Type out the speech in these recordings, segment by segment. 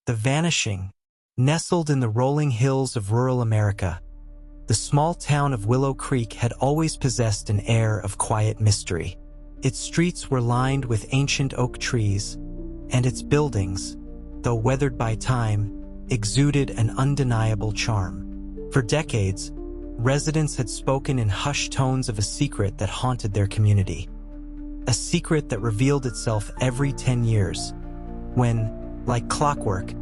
The vanishing. Nestled in the rolling hills of rural America, the small town of Willow Creek had always possessed an air of quiet mystery. Its streets were lined with ancient oak trees, and its buildings, though weathered by time, exuded an undeniable charm. For decades, residents had spoken in hushed tones of a secret that haunted their community. A secret that revealed itself every 10 years, when, like clockwork,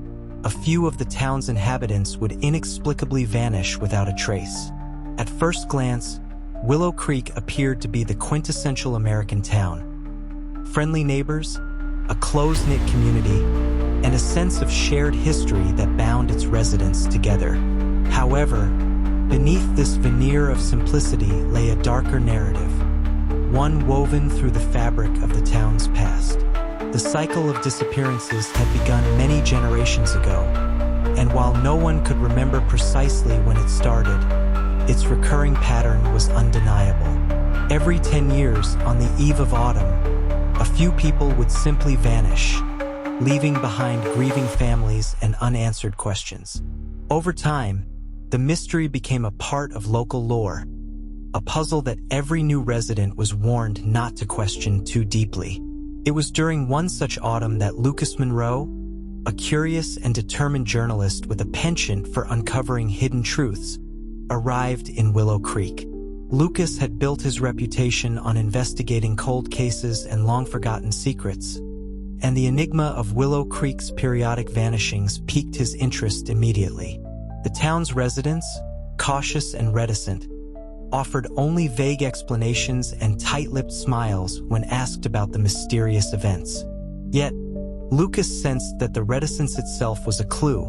a few of the town's inhabitants would inexplicably vanish without a trace. At first glance, Willow Creek appeared to be the quintessential American town. Friendly neighbors, a close-knit community, and a sense of shared history that bound its residents together. However, beneath this veneer of simplicity lay a darker narrative, one woven through the fabric of the town's past. The cycle of disappearances had begun many generations ago, and while no one could remember precisely when it started, its recurring pattern was undeniable. Every 10 years, on the eve of autumn, a few people would simply vanish, leaving behind grieving families and unanswered questions. Over time, the mystery became a part of local lore, a puzzle that every new resident was warned not to question too deeply. It was during one such autumn that Lucas Monroe, a curious and determined journalist with a penchant for uncovering hidden truths, arrived in Willow Creek. Lucas had built his reputation on investigating cold cases and long-forgotten secrets, and the enigma of Willow Creek's periodic vanishings piqued his interest immediately. The town's residents, cautious and reticent, offered only vague explanations and tight-lipped smiles when asked about the mysterious events. Yet, Lucas sensed that the reticence itself was a clue,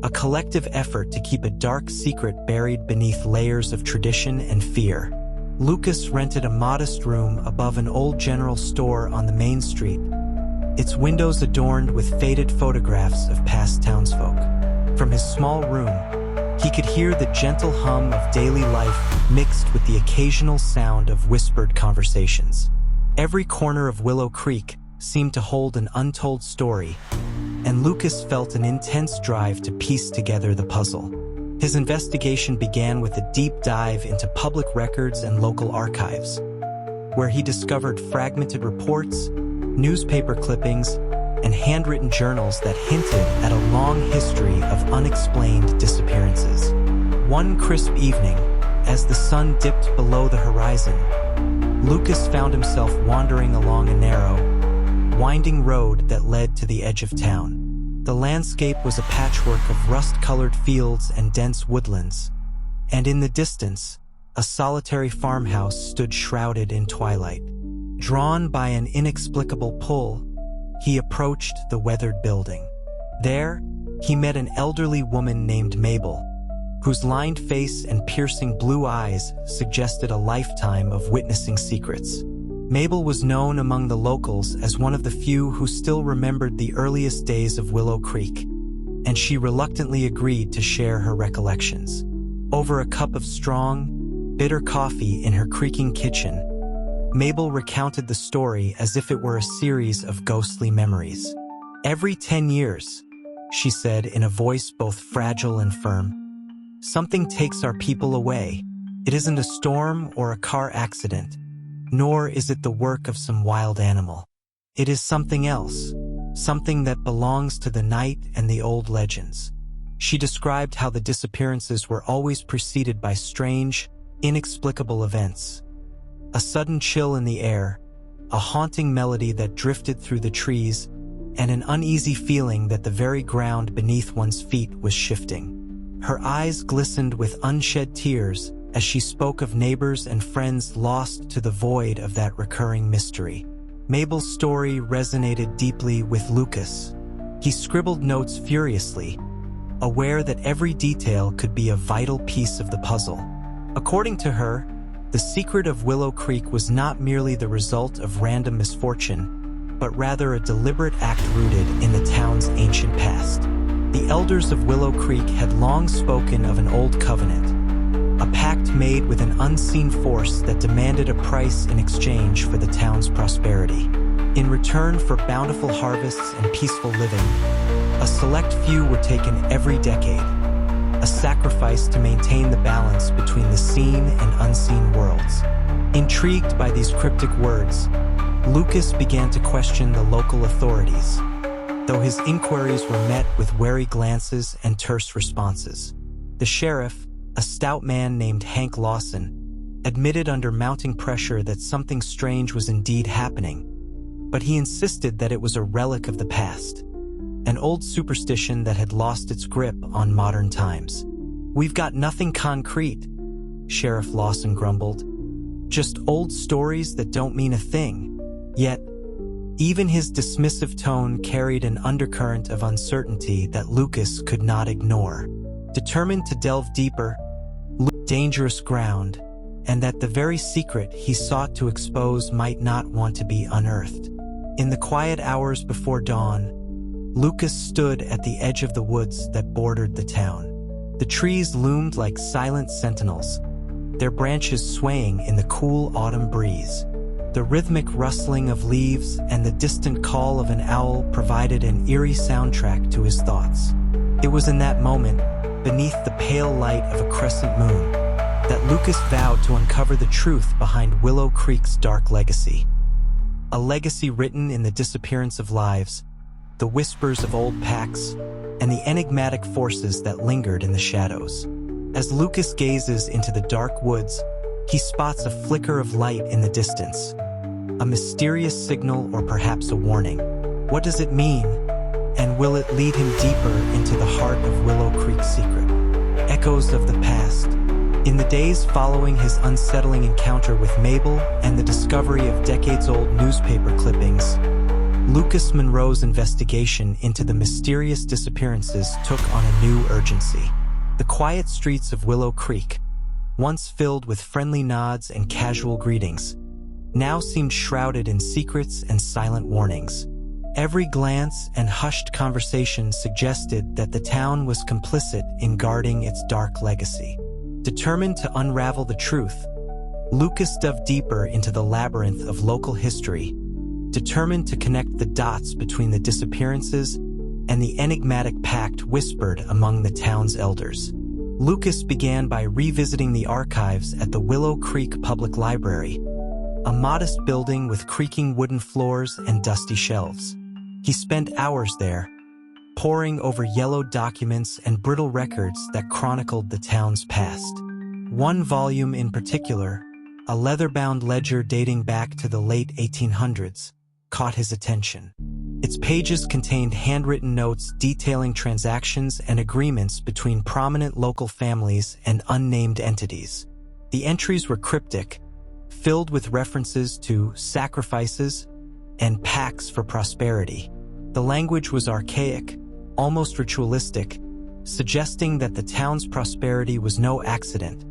a collective effort to keep a dark secret buried beneath layers of tradition and fear. Lucas rented a modest room above an old general store on the main street, its windows adorned with faded photographs of past townsfolk. From his small room, he could hear the gentle hum of daily life mixed with the occasional sound of whispered conversations. Every corner of Willow Creek seemed to hold an untold story, and Lucas felt an intense drive to piece together the puzzle. His investigation began with a deep dive into public records and local archives, where he discovered fragmented reports, newspaper clippings, and handwritten journals that hinted at a long history of unexplained disappearances. One crisp evening, as the sun dipped below the horizon, Lucas found himself wandering along a narrow, winding road that led to the edge of town. The landscape was a patchwork of rust-colored fields and dense woodlands, and in the distance, a solitary farmhouse stood shrouded in twilight. Drawn by an inexplicable pull, he approached the weathered building. There, he met an elderly woman named Mabel, whose lined face and piercing blue eyes suggested a lifetime of witnessing secrets. Mabel was known among the locals as one of the few who still remembered the earliest days of Willow Creek, and she reluctantly agreed to share her recollections. Over a cup of strong, bitter coffee in her creaking kitchen, Mabel recounted the story as if it were a series of ghostly memories. Every 10 years, she said in a voice both fragile and firm, something takes our people away. It isn't a storm or a car accident, nor is it the work of some wild animal. It is something else, something that belongs to the night and the old legends. She described how the disappearances were always preceded by strange, inexplicable events. A sudden chill in the air, a haunting melody that drifted through the trees, and an uneasy feeling that the very ground beneath one's feet was shifting. Her eyes glistened with unshed tears as she spoke of neighbors and friends lost to the void of that recurring mystery. Mabel's story resonated deeply with Lucas. He scribbled notes furiously, aware that every detail could be a vital piece of the puzzle. According to her, the secret of Willow Creek was not merely the result of random misfortune, but rather a deliberate act rooted in the town's ancient past. The elders of Willow Creek had long spoken of an old covenant, a pact made with an unseen force that demanded a price in exchange for the town's prosperity. In return for bountiful harvests and peaceful living, A select few were taken every decade, a sacrifice to maintain the balance between the seen and unseen worlds. Intrigued by these cryptic words, Lucas began to question the local authorities, though his inquiries were met with wary glances and terse responses. The sheriff, a stout man named Hank Lawson, admitted under mounting pressure that something strange was indeed happening, but he insisted that it was a relic of the past, an old superstition that had lost its grip on modern times. "We've got nothing concrete," Sheriff Lawson grumbled. "Just old stories that don't mean a thing." Yet, even his dismissive tone carried an undercurrent of uncertainty that Lucas could not ignore. Determined to delve deeper, dangerous ground, and that the very secret he sought to expose might not want to be unearthed. In the quiet hours before dawn, Lucas stood at the edge of the woods that bordered the town. The trees loomed like silent sentinels, their branches swaying in the cool autumn breeze. The rhythmic rustling of leaves and the distant call of an owl provided an eerie soundtrack to his thoughts. It was in that moment, beneath the pale light of a crescent moon, that Lucas vowed to uncover the truth behind Willow Creek's dark legacy. A legacy written in the disappearance of lives, the whispers of old pacts, and the enigmatic forces that lingered in the shadows. As Lucas gazes into the dark woods, he spots a flicker of light in the distance, a mysterious signal or perhaps a warning. What does it mean? And will it lead him deeper into the heart of Willow Creek's secret? Echoes of the past. In the days following his unsettling encounter with Mabel and the discovery of decades-old newspaper clippings, Lucas Monroe's investigation into the mysterious disappearances took on a new urgency. The quiet streets of Willow Creek, once filled with friendly nods and casual greetings, now seemed shrouded in secrets and silent warnings. Every glance and hushed conversation suggested that the town was complicit in guarding its dark legacy. Determined to unravel the truth, Lucas dove deeper into the labyrinth of local history, determined to connect the dots between the disappearances and the enigmatic pact whispered among the town's elders. Lucas began by revisiting the archives at the Willow Creek Public Library, a modest building with creaking wooden floors and dusty shelves. He spent hours there, poring over yellowed documents and brittle records that chronicled the town's past. One volume in particular, a leather-bound ledger dating back to the late 1800s, caught his attention. Its pages contained handwritten notes detailing transactions and agreements between prominent local families and unnamed entities. The entries were cryptic, filled with references to sacrifices and pacts for prosperity. The language was archaic, almost ritualistic, suggesting that the town's prosperity was no accident,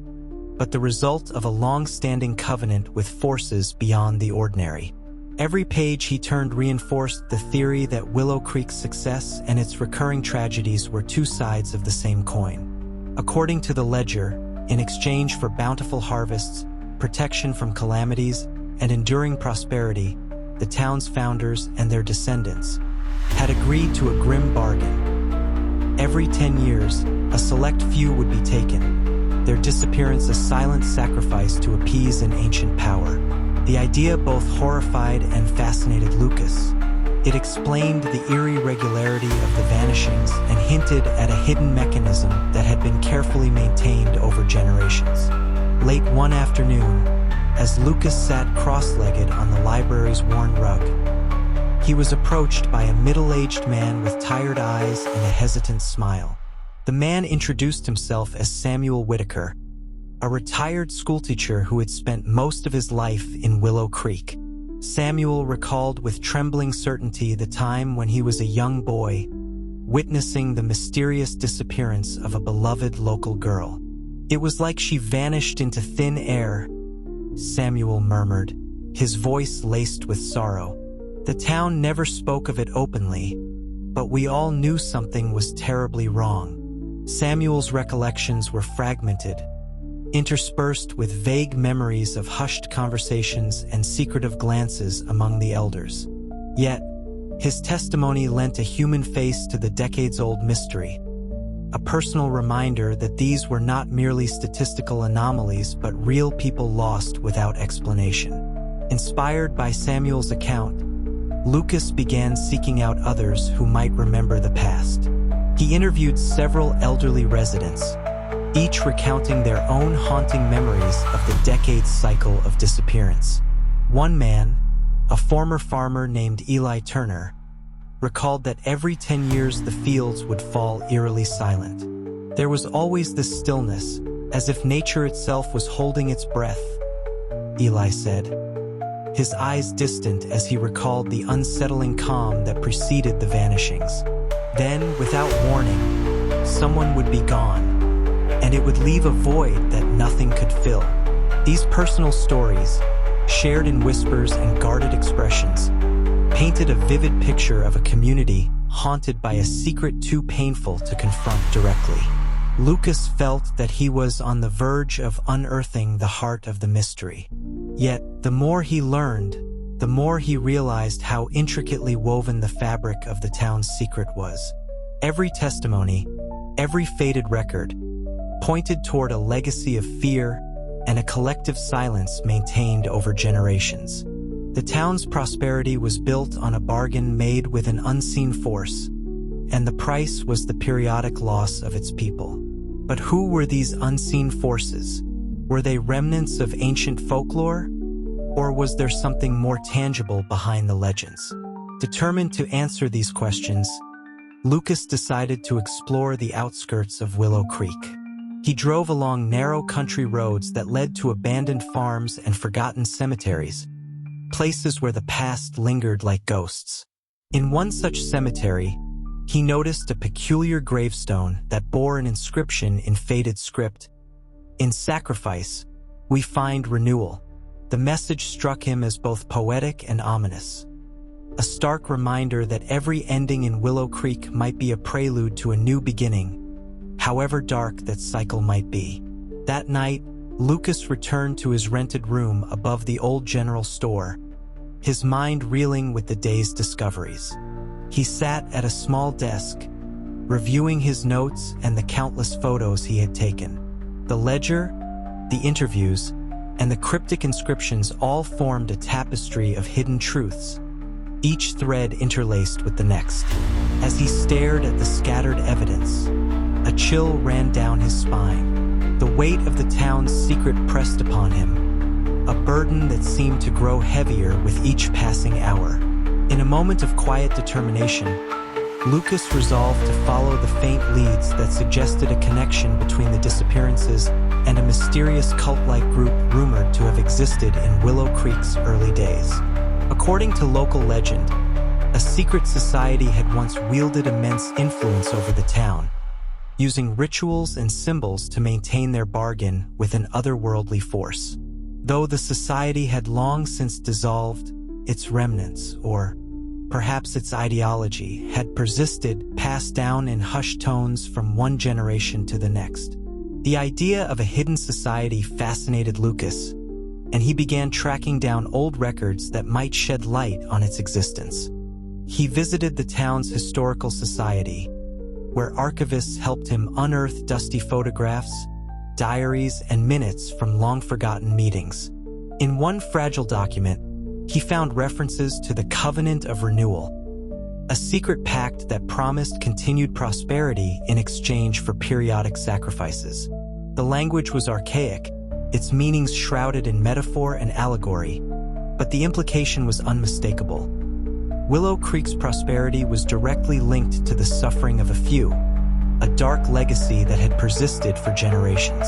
but the result of a long-standing covenant with forces beyond the ordinary. Every page he turned reinforced the theory that Willow Creek's success and its recurring tragedies were two sides of the same coin. According to the ledger, in exchange for bountiful harvests, protection from calamities, and enduring prosperity, the town's founders and their descendants had agreed to a grim bargain. Every 10 years, a select few would be taken, their disappearance a silent sacrifice to appease an ancient power. The idea both horrified and fascinated Lucas. It explained the eerie regularity of the vanishings and hinted at a hidden mechanism that had been carefully maintained over generations. Late one afternoon, as Lucas sat cross-legged on the library's worn rug, he was approached by a middle-aged man with tired eyes and a hesitant smile. The man introduced himself as Samuel Whitaker, a retired schoolteacher who had spent most of his life in Willow Creek. Samuel recalled with trembling certainty the time when he was a young boy, witnessing the mysterious disappearance of a beloved local girl. "It was like she vanished into thin air," Samuel murmured, his voice laced with sorrow. "The town never spoke of it openly, but we all knew something was terribly wrong." Samuel's recollections were fragmented, interspersed with vague memories of hushed conversations and secretive glances among the elders. Yet, His testimony lent a human face to the decades-old mystery, a personal reminder that these were not merely statistical anomalies but real people lost without explanation. Inspired by Samuel's account, Lucas began seeking out others who might remember the past. He interviewed several elderly residents, each recounting their own haunting memories of the decades cycle of disappearance. One man, a former farmer named Eli Turner, recalled that every 10 years the fields would fall eerily silent. There was always this stillness, as if nature itself was holding its breath, Eli said, his eyes distant as he recalled the unsettling calm that preceded the vanishings. Then, without warning, someone would be gone, and it would leave a void that nothing could fill. These personal stories, shared in whispers and guarded expressions, painted a vivid picture of a community haunted by a secret too painful to confront directly. Lucas felt that he was on the verge of unearthing the heart of the mystery. Yet, the more he learned, the more he realized how intricately woven the fabric of the town's secret was. Every testimony, every faded record, pointed toward a legacy of fear and a collective silence maintained over generations. The town's prosperity was built on a bargain made with an unseen force, and the price was the periodic loss of its people. But who were these unseen forces? Were they remnants of ancient folklore? Or was there something more tangible behind the legends? Determined to answer these questions, Lucas decided to explore the outskirts of Willow Creek. He drove along narrow country roads that led to abandoned farms and forgotten cemeteries, places where the past lingered like ghosts. In one such cemetery, he noticed a peculiar gravestone that bore an inscription in faded script. "In sacrifice, we find renewal." The message struck him as both poetic and ominous, a stark reminder that every ending in Willow Creek might be a prelude to a new beginning, however dark that cycle might be. That night, Lucas returned to his rented room above the old general store, his mind reeling with the day's discoveries. He sat at a small desk, reviewing his notes and the countless photos he had taken. The ledger, the interviews, and the cryptic inscriptions all formed a tapestry of hidden truths, each thread interlaced with the next. As he stared at the scattered evidence, a chill ran down his spine. The weight of the town's secret pressed upon him, a burden that seemed to grow heavier with each passing hour. In a moment of quiet determination, Lucas resolved to follow the faint leads that suggested a connection between the disappearances and a mysterious cult-like group rumored to have existed in Willow Creek's early days. According to local legend, a secret society had once wielded immense influence over the town, using rituals and symbols to maintain their bargain with an otherworldly force. Though the society had long since dissolved, its remnants, or perhaps its ideology, had persisted, passed down in hushed tones from one generation to the next. The idea of a hidden society fascinated Lucas, and he began tracking down old records that might shed light on its existence. He visited the town's historical society, where archivists helped him unearth dusty photographs, diaries, and minutes from long-forgotten meetings. In one fragile document, he found references to the Covenant of Renewal, a secret pact that promised continued prosperity in exchange for periodic sacrifices. The language was archaic, its meanings shrouded in metaphor and allegory, but the implication was unmistakable. Willow Creek's prosperity was directly linked to the suffering of a few, a dark legacy that had persisted for generations.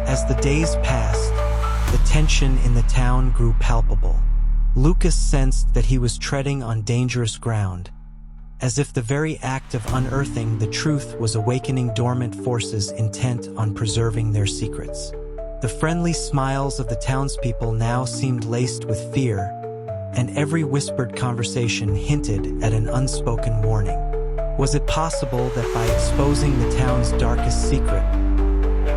As the days passed, the tension in the town grew palpable. Lucas sensed that he was treading on dangerous ground, as if the very act of unearthing the truth was awakening dormant forces intent on preserving their secrets. The friendly smiles of the townspeople now seemed laced with fear, and every whispered conversation hinted at an unspoken warning. Was it possible that by exposing the town's darkest secret,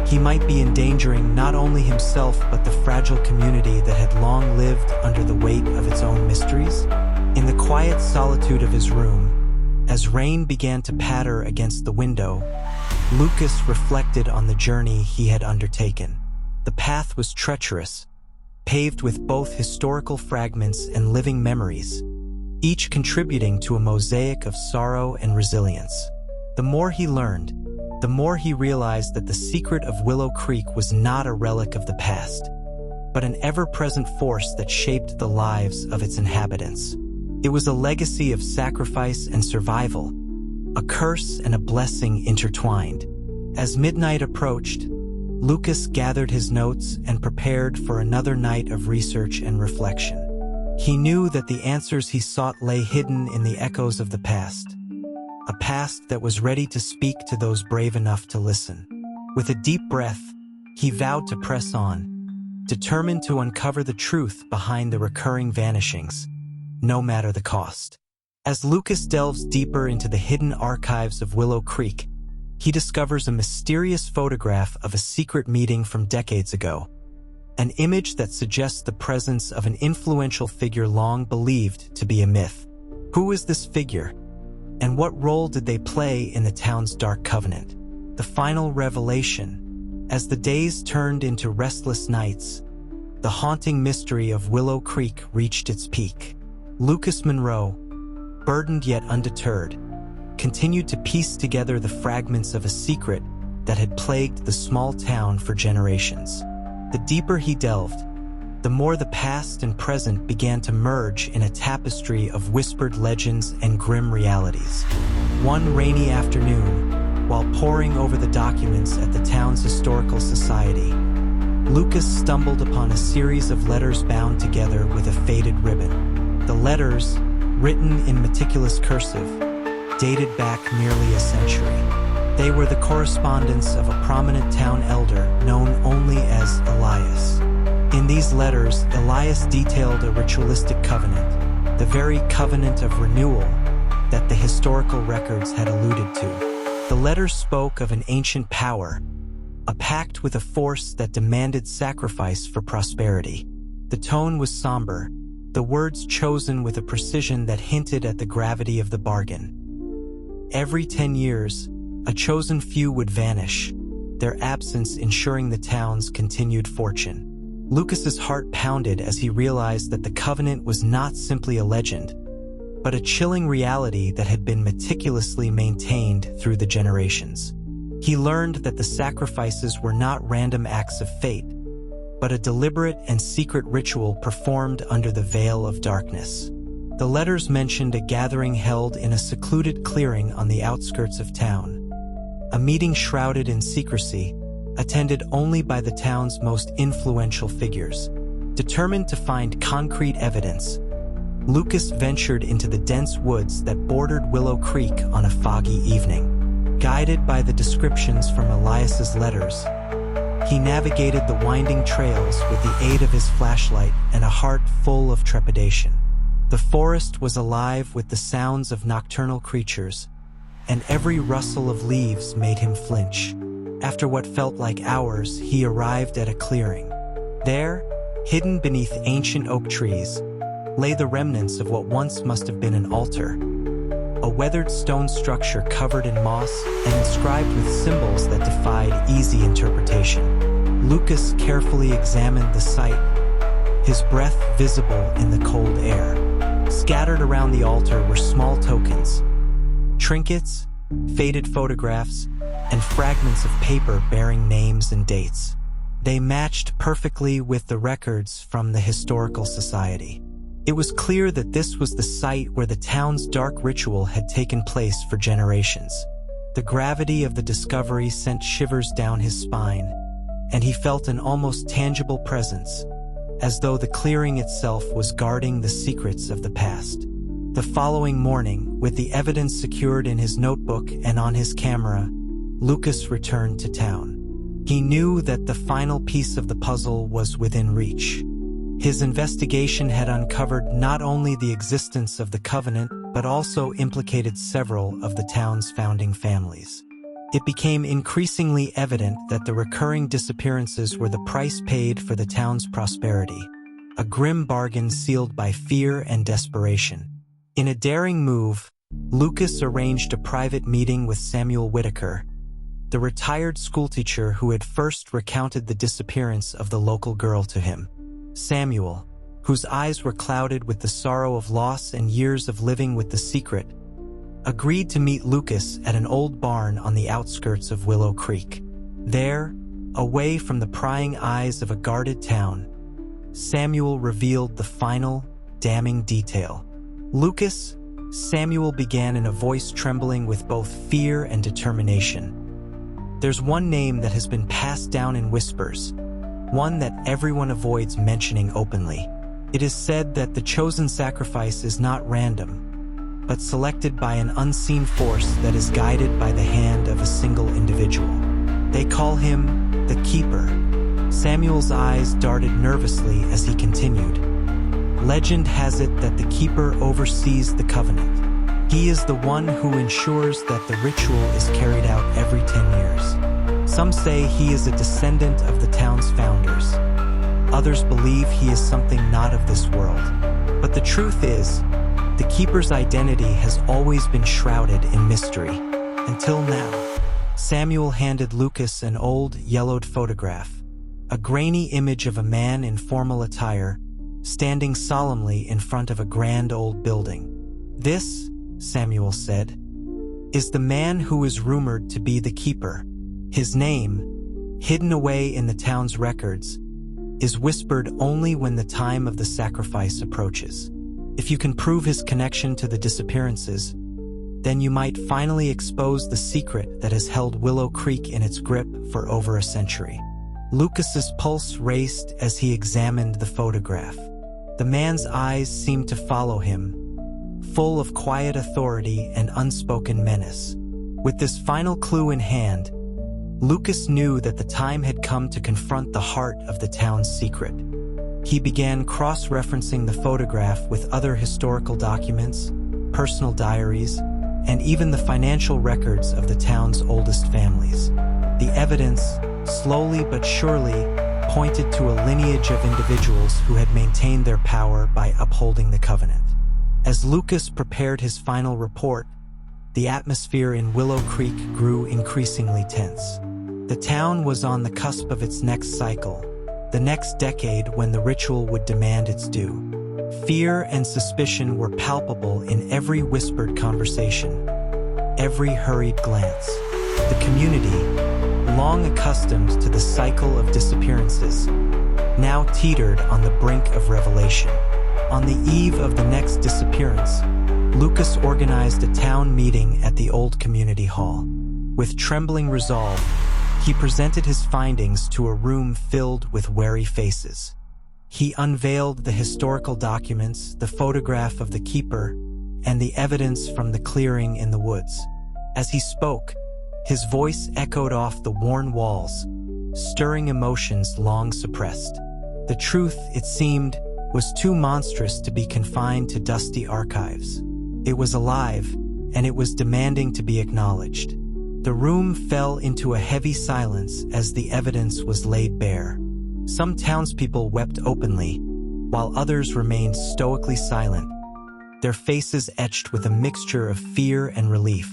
he might be endangering not only himself but the fragile community that had long lived under the weight of its own mysteries? In the quiet solitude of his room, as rain began to patter against the window, Lucas reflected on the journey he had undertaken. The path was treacherous, paved with both historical fragments and living memories, each contributing to a mosaic of sorrow and resilience. The more he learned, the more he realized that the secret of Willow Creek was not a relic of the past, but an ever-present force that shaped the lives of its inhabitants. It was a legacy of sacrifice and survival, a curse and a blessing intertwined. As midnight approached, Lucas gathered his notes and prepared for another night of research and reflection. He knew that the answers he sought lay hidden in the echoes of the past, a past that was ready to speak to those brave enough to listen. With a deep breath, he vowed to press on, determined to uncover the truth behind the recurring vanishings, no matter the cost. As Lucas delves deeper into the hidden archives of Willow Creek, he discovers a mysterious photograph of a secret meeting from decades ago, an image that suggests the presence of an influential figure long believed to be a myth. Who is this figure, and what role did they play in the town's dark covenant? The final revelation. As the days turned into restless nights, the haunting mystery of Willow Creek reached its peak. Lucas Monroe, burdened yet undeterred, continued to piece together the fragments of a secret that had plagued the small town for generations. The deeper he delved, the more the past and present began to merge in a tapestry of whispered legends and grim realities. One rainy afternoon, while poring over the documents at the town's historical society, Lucas stumbled upon a series of letters bound together with a faded ribbon. The letters, written in meticulous cursive, dated back nearly a century. They were the correspondence of a prominent town elder known only as Elias. In these letters, Elias detailed a ritualistic covenant, the very covenant of renewal that the historical records had alluded to. The letters spoke of an ancient power, a pact with a force that demanded sacrifice for prosperity. The tone was somber, the words chosen with a precision that hinted at the gravity of the bargain. Every 10 years, a chosen few would vanish, their absence ensuring the town's continued fortune. Lucas's heart pounded as he realized that the covenant was not simply a legend, but a chilling reality that had been meticulously maintained through the generations. He learned that the sacrifices were not random acts of fate, but a deliberate and secret ritual performed under the veil of darkness. The letters mentioned a gathering held in a secluded clearing on the outskirts of town, a meeting shrouded in secrecy, attended only by the town's most influential figures. Determined to find concrete evidence, Lucas ventured into the dense woods that bordered Willow Creek on a foggy evening. Guided by the descriptions from Elias's letters, he navigated the winding trails with the aid of his flashlight and a heart full of trepidation. The forest was alive with the sounds of nocturnal creatures, and every rustle of leaves made him flinch. After what felt like hours, he arrived at a clearing. There, hidden beneath ancient oak trees, lay the remnants of what once must have been an altar, a weathered stone structure covered in moss and inscribed with symbols that defied easy interpretation. Lucas carefully examined the site, his breath visible in the cold air. Scattered around the altar were small tokens, trinkets, faded photographs, and fragments of paper bearing names and dates. They matched perfectly with the records from the historical society. It was clear that this was the site where the town's dark ritual had taken place for generations. The gravity of the discovery sent shivers down his spine, and he felt an almost tangible presence, as though the clearing itself was guarding the secrets of the past. The following morning, with the evidence secured in his notebook and on his camera, Lucas returned to town. He knew that the final piece of the puzzle was within reach. His investigation had uncovered not only the existence of the covenant, but also implicated several of the town's founding families. It became increasingly evident that the recurring disappearances were the price paid for the town's prosperity, a grim bargain sealed by fear and desperation. In a daring move, Lucas arranged a private meeting with Samuel Whitaker, the retired schoolteacher who had first recounted the disappearance of the local girl to him. Samuel, whose eyes were clouded with the sorrow of loss and years of living with the secret, agreed to meet Lucas at an old barn on the outskirts of Willow Creek. There, away from the prying eyes of a guarded town, Samuel revealed the final, damning detail. "Lucas," Samuel began in a voice trembling with both fear and determination. "There's one name that has been passed down in whispers, one that everyone avoids mentioning openly. It is said that the chosen sacrifice is not random, but selected by an unseen force that is guided by the hand of a single individual. They call him the Keeper." Samuel's eyes darted nervously as he continued. "Legend has it that the Keeper oversees the covenant. He is the one who ensures that the ritual is carried out every 10 years. Some say he is a descendant of the town's founders. Others believe he is something not of this world. But the truth is, the Keeper's identity has always been shrouded in mystery. Until now." Samuel handed Lucas an old, yellowed photograph, a grainy image of a man in formal attire, standing solemnly in front of a grand old building. "This," Samuel said, "is the man who is rumored to be the Keeper. His name, hidden away in the town's records, is whispered only when the time of the sacrifice approaches. If you can prove his connection to the disappearances, then you might finally expose the secret that has held Willow Creek in its grip for over a century." Lucas's pulse raced as he examined the photograph. The man's eyes seemed to follow him, full of quiet authority and unspoken menace. With this final clue in hand, Lucas knew that the time had come to confront the heart of the town's secret. He began cross-referencing the photograph with other historical documents, personal diaries, and even the financial records of the town's oldest families. The evidence, slowly but surely, pointed to a lineage of individuals who had maintained their power by upholding the covenant. As Lucas prepared his final report, the atmosphere in Willow Creek grew increasingly tense. The town was on the cusp of its next cycle, the next decade when the ritual would demand its due. Fear and suspicion were palpable in every whispered conversation, every hurried glance. The community, long accustomed to the cycle of disappearances, now teetered on the brink of revelation. On the eve of the next disappearance, Lucas organized a town meeting at the old community hall. With trembling resolve, he presented his findings to a room filled with wary faces. He unveiled the historical documents, the photograph of the Keeper, and the evidence from the clearing in the woods. As he spoke, his voice echoed off the worn walls, stirring emotions long suppressed. The truth, it seemed, was too monstrous to be confined to dusty archives. It was alive, and it was demanding to be acknowledged. The room fell into a heavy silence as the evidence was laid bare. Some townspeople wept openly, while others remained stoically silent, their faces etched with a mixture of fear and relief.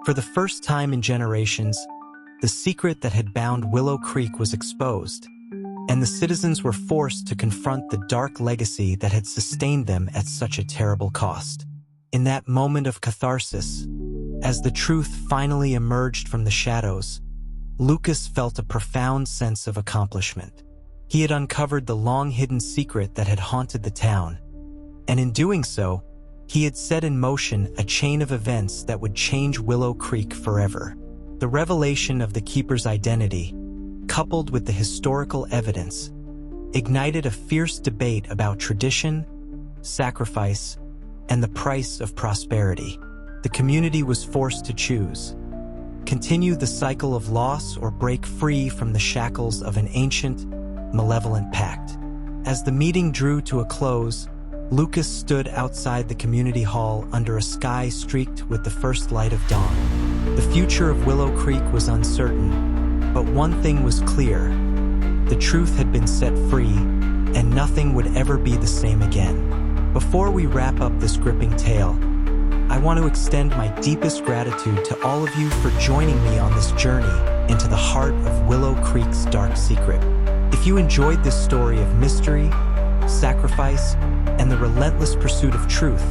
For the first time in generations, the secret that had bound Willow Creek was exposed, and the citizens were forced to confront the dark legacy that had sustained them at such a terrible cost. In that moment of catharsis, as the truth finally emerged from the shadows, Lucas felt a profound sense of accomplishment. He had uncovered the long-hidden secret that had haunted the town, and in doing so, he had set in motion a chain of events that would change Willow Creek forever. The revelation of the Keeper's identity, coupled with the historical evidence, ignited a fierce debate about tradition, sacrifice, and the price of prosperity. The community was forced to choose: continue the cycle of loss or break free from the shackles of an ancient, malevolent pact. As the meeting drew to a close, Lucas stood outside the community hall under a sky streaked with the first light of dawn. The future of Willow Creek was uncertain, but one thing was clear: the truth had been set free, and nothing would ever be the same again. Before we wrap up this gripping tale, I want to extend my deepest gratitude to all of you for joining me on this journey into the heart of Willow Creek's dark secret. If you enjoyed this story of mystery, sacrifice, and the relentless pursuit of truth,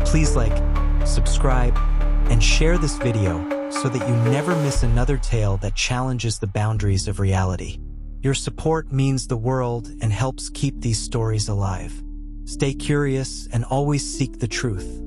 please like, subscribe, and share this video so that you never miss another tale that challenges the boundaries of reality. Your support means the world and helps keep these stories alive. Stay curious and always seek the truth.